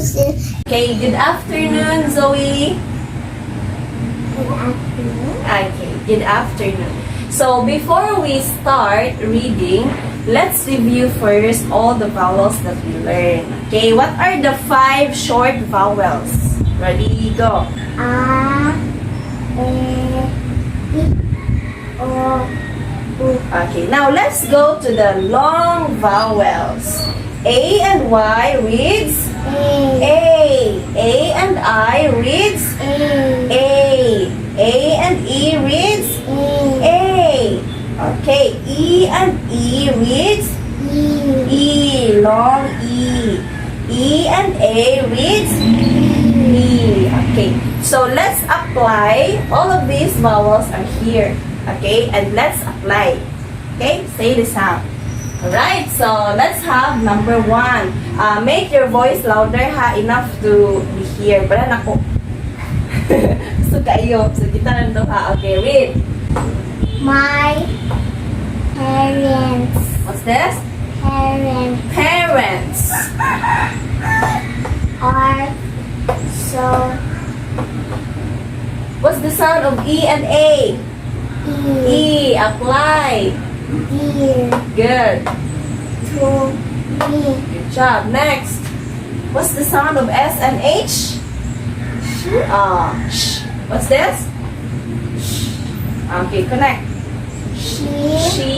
Okay, good afternoon, Zoe. Good afternoon. Okay, good afternoon. So, before we start reading, let's review first all the vowels that we learned. Okay, what are the 5 short vowels? Ready, go. A, E, I, O, U. Okay, now let's go to the long vowels. A and Y reads A, A and I reads A, A and E reads A, A. Okay, E and E reads E, E, long E. E and A reads E. Okay, so let's apply. All of these vowels are here. Okay, and let's apply. Okay, say the sound. Alright, so let's have number 1. Make your voice louder ha, enough to be here. Para nako. So kayo, so kita nandun ha. Okay, read. my parents, What's this? parents Parents. are so What's the sound of E and A? E, apply. dear Good. to me. Good job. Next. What's the sound of S and H? Sh. What's this? Okay, connect. She, She.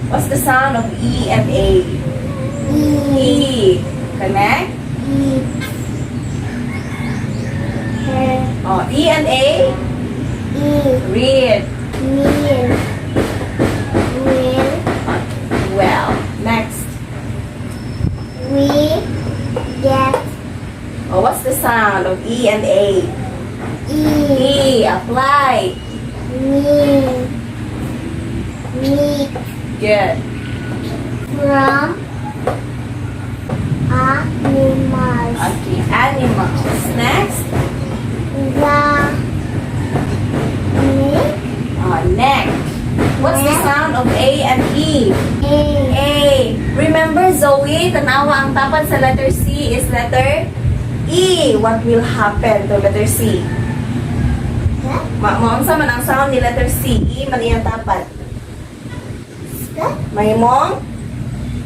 What's the sound of E and A? E, E. Connect. eat, her, E and A. eat, Read. meal, will, Well. Next. we, get, What's the sound of E and A? eat, E. Apply. meal, meat, Good. from, animals, Okay. Animals. Next. the, Neck. What's the sound of A and E? A, A. Remember, Zoe, tanawa ang tapat sa letter C is letter E. What will happen to letter C? Maunsa man ang sound ni letter C. E man iyang tapat. May mong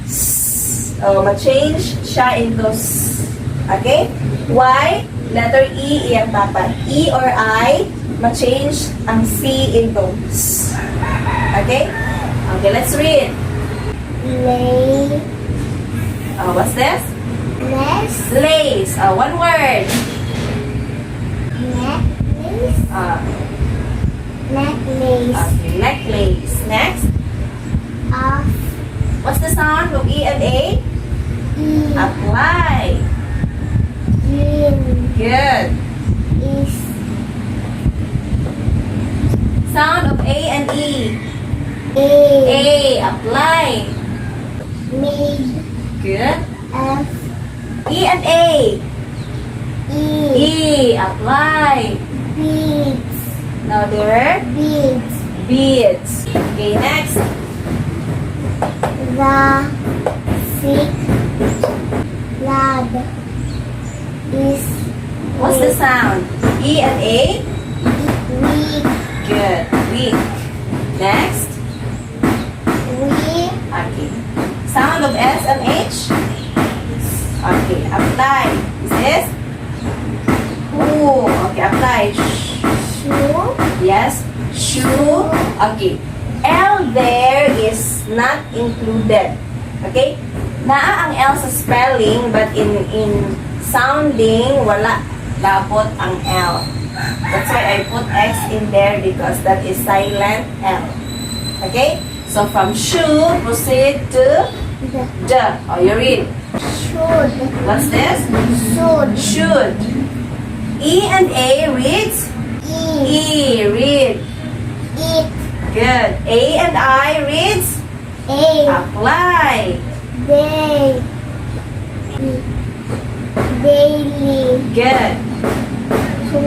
S. Ma-change siya into S. Okay? Y, letter E iyang tapat. E or I, ma-change ang C into S. Okay? Okay, let's read. lay, What's this? less, Lace. One word. necklace, necklace, Okay, necklace. Next. of, What's the sound of E and A? E, Apply. green, Good. is, Sound of A and E. A, A. Apply. made, Good. F, E and A. E, E. Apply. beads, Louder. beads, Beads. Okay, next. the, sick, lad, is, What's the sound? E and A. weak, Good. Weak. Next. we, Okay. Sound of S and H. Okay. Apply. Is this? Ooh. Okay. Apply. shoe, Yes. Shoe. Okay. L there is not included. Okay? Naa ang L sa spelling but in sounding wala dapat ang L. That's why I put X in there because that is silent L. Okay? So from shoe proceed to the, D. You read. should, What's this? should, Should. E and A reads eat, E. Read. eat, Good. A and I reads a, apply. day, daily, Good. to,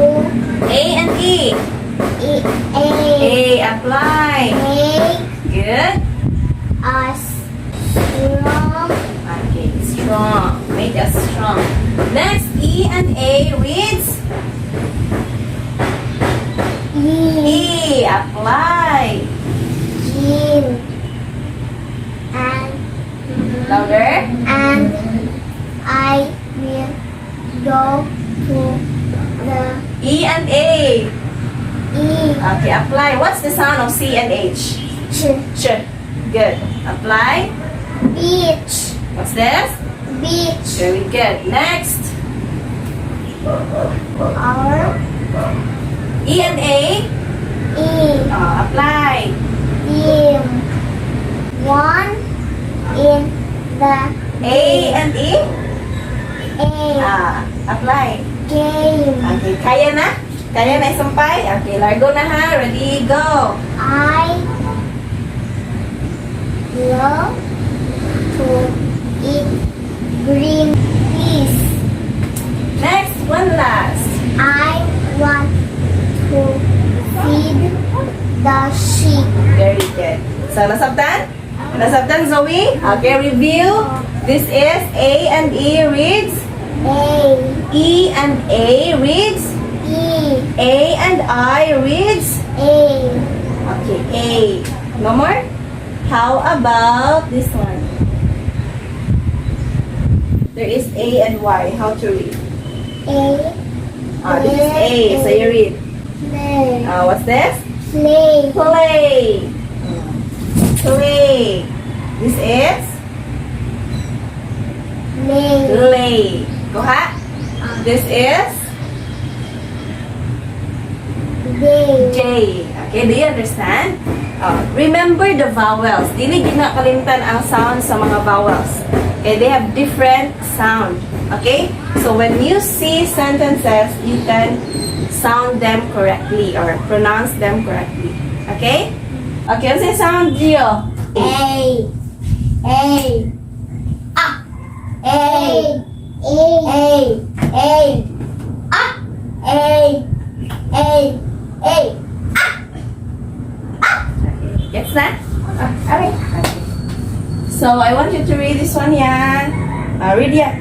A and E. A. Apply. make Good. us strong, Okay. Strong. Make us strong. Next, E E and A reads E. Apply. Gym. And Louder. I will go to the E and A. E. Okay, apply. What's the sound of C and H? Ch. Good. Apply. Beach. What's this? Beach. Very good. Next. Our E and A. E. Apply. Team. One in the A and E. A. Apply. Game. Okay, kaya na? Kaya na isampay? Okay, largo na ha. Ready, go. I love to eat green peas. Next, one last. I want to feed the sheep. Very good. So, nasabtan? Nasabtan, Zoe? Okay, review. This is A and E reads. A. E and A reads. E. A and I reads. A. Okay, A. No more? How about this one? There is A and Y. How to read? A. This is A. So you read. Play. What's this? Play. Play. Play. This is Play. lay. Go ha? This is Day. J. Okay, do you understand? Remember the vowels. Dili na kalimtan ang sound sa mga vowels. Okay, they have different sound. Okay? So when you see sentences, you can sound them correctly or pronounce them correctly. Okay? Okay, what's the sound, Jeio? A. A. Ah. A. A. A. Ah. A. A. A. Gets that? Okay. So I want you to read this one, yan. Read yan.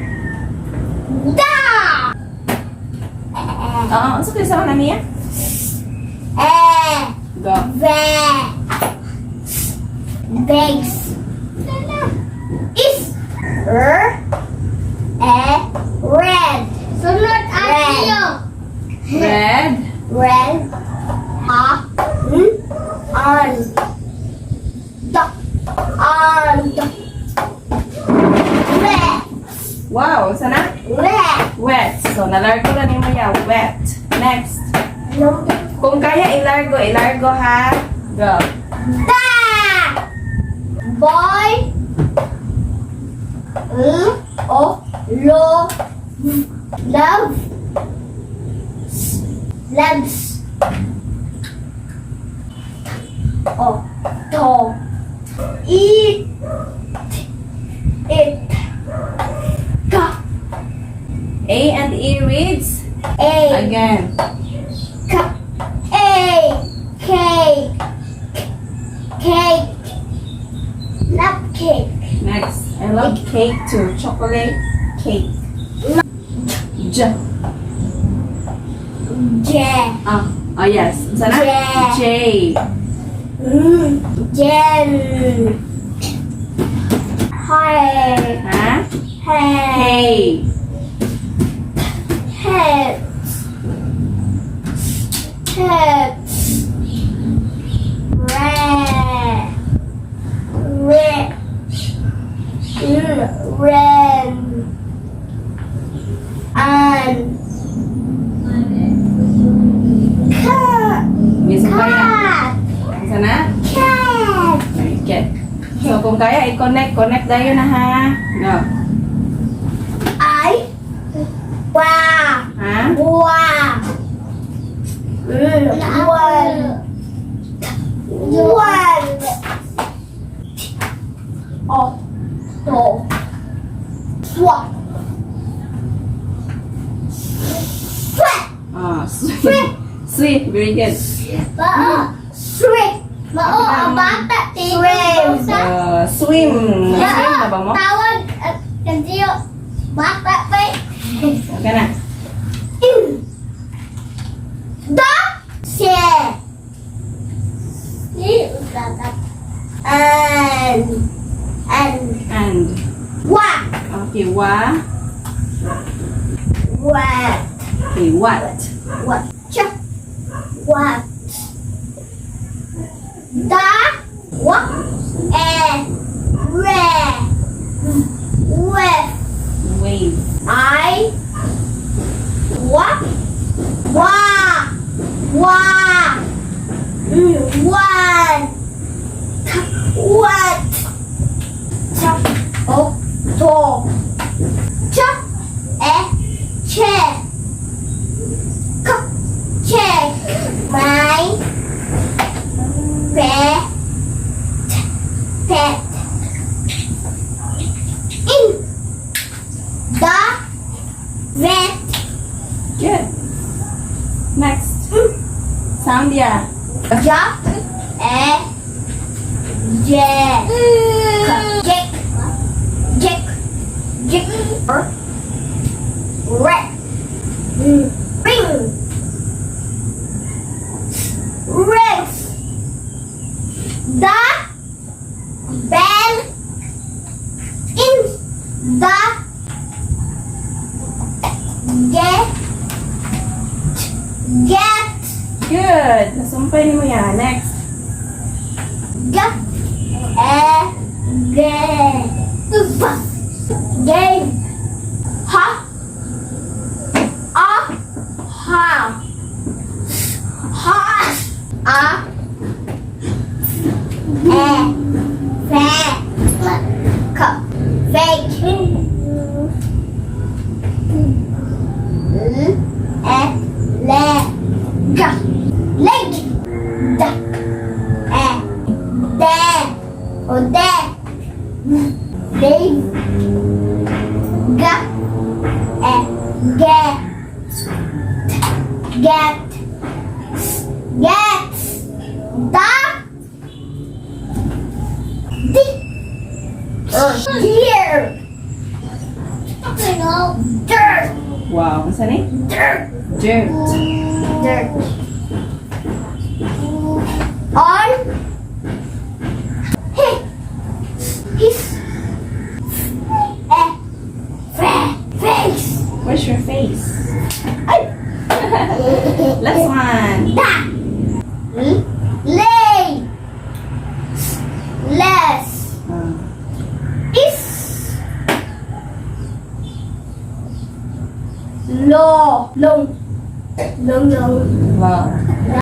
Da. Ano sa sound na niya? Go. Ve. Bags. Is. Red. Sunod tayo. Red. Red. On. Wet. Wow, sana? Wet. Wet. So, nalargo na ni Maya. Wet. Next. Kung kaya, ilargo ha. Go. Da. Boy. Love. Loves. To. Eat. It. Ka. A and E reads. A. Again. Ka. A. Cake. Cake. Love cake. Next. I love cake too. Chocolate cake. J. J. Yes. Sana? J. J. Jen. Hey. Ha? Hey. Hey. Head. Head. Red. Red. Red. And. Cat. Yes, kaya. Cat. Sana? Cat. Okay. So, kung kaya, i-connect tayo na ha. Go. I. Wow. Ha? Wow. One. Swap. Sweat. Sweet. Sweet. Very good. Sweat. Ang bata. Swim. Swim. Swim na ba mo? Tawag. Kandiyo. Bata pa. Okay na. And. Wa. Okay, wa. What? Okay, what? What? What? Da. What? Re. With. Wave. I. What? Wa. Wa. One. What? To. Che. Check. My. Pet. In. The. Vet. Good. Next. Sandhya. Ja. Jack. Red. Ring. Rings. The bell in the get Good. Nasumpay mo yan. Next. get game ha leg duck Dave get the deer dirt Wow. Ano saan eh? dirt Dirt. on his face. Where's your face? Last one. Da. Lay. Less. Is. Long. Wow.